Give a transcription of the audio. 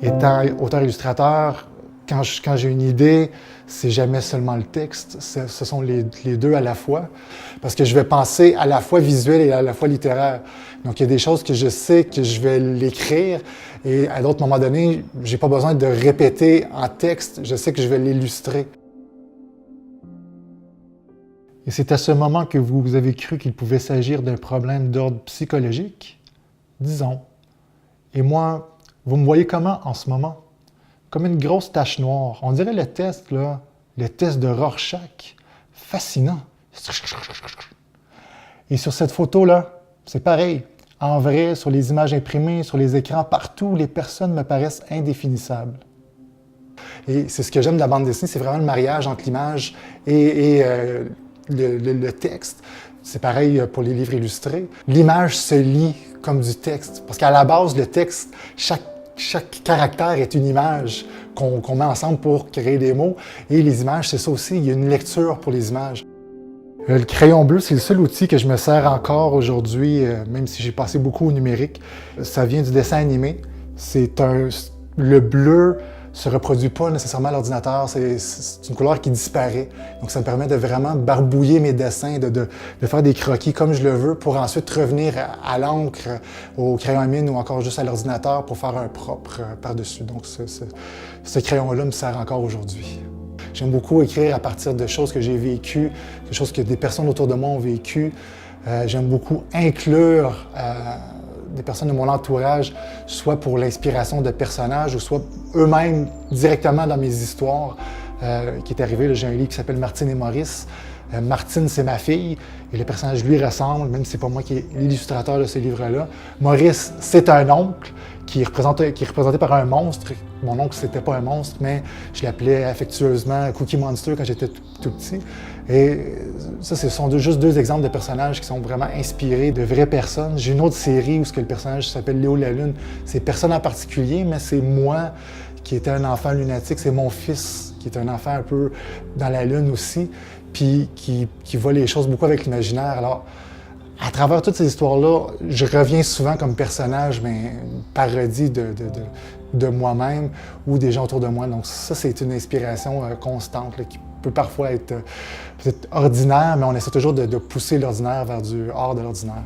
Étant auteur-illustrateur, quand j'ai une idée, c'est jamais seulement le texte, ce sont les deux à la fois. Parce que je vais penser à la fois visuel et à la fois littéraire. Donc il y a des choses que je sais que je vais l'écrire et à d'autres moments donnés, j'ai pas besoin de répéter en texte, je sais que je vais l'illustrer. Et c'est à ce moment que vous avez cru qu'il pouvait s'agir d'un problème d'ordre psychologique? Disons. Et moi, vous me voyez comment en ce moment? Comme une grosse tache noire. On dirait le test, là, le test de Rorschach. Fascinant. Et sur cette photo-là, c'est pareil. En vrai, sur les images imprimées, sur les écrans, partout, les personnes me paraissent indéfinissables. Et c'est ce que j'aime de la bande dessinée, c'est vraiment le mariage entre l'image et le texte. C'est pareil pour les livres illustrés. L'image se lit comme du texte. Parce qu'à la base, le texte, chaque caractère est une image qu'on met ensemble pour créer des mots. Et les images, c'est ça aussi, il y a une lecture pour les images. Le crayon bleu, c'est le seul outil que je me sers encore aujourd'hui, même si j'ai passé beaucoup au numérique. Ça vient du dessin animé. Le bleu se reproduit pas nécessairement à l'ordinateur, c'est une couleur qui disparaît. Donc ça me permet de vraiment barbouiller mes dessins, de faire des croquis comme je le veux pour ensuite revenir à l'encre, au crayon à mine ou encore juste à l'ordinateur pour faire un propre par-dessus. Donc ce crayon-là me sert encore aujourd'hui. J'aime beaucoup écrire à partir de choses que j'ai vécues, des choses que des personnes autour de moi ont vécues. J'aime beaucoup inclure des personnes de mon entourage, soit pour l'inspiration de personnages, ou soit eux-mêmes directement dans mes histoires qui est arrivé. J'ai un livre qui s'appelle Martine et Maurice. Martine, c'est ma fille, et le personnage lui ressemble, même si c'est pas moi qui est l'illustrateur de ce livre-là. Maurice, c'est un oncle qui est représenté par un monstre. Mon oncle, c'était pas un monstre, mais je l'appelais affectueusement Cookie Monster quand j'étais tout petit. Et ça, ce sont juste deux exemples de personnages qui sont vraiment inspirés de vraies personnes. J'ai une autre série où le personnage s'appelle Léo la Lune. C'est personne en particulier, mais c'est moi qui étais un enfant lunatique. C'est mon fils qui est un enfant un peu dans la Lune aussi, puis qui voit les choses beaucoup avec l'imaginaire. Alors, à travers toutes ces histoires-là, je reviens souvent comme personnage, mais une parodie de moi-même ou des gens autour de moi. Donc ça, c'est une inspiration constante là, qui peut parfois être peut-être ordinaire, mais on essaie toujours de pousser l'ordinaire vers du hors de l'ordinaire.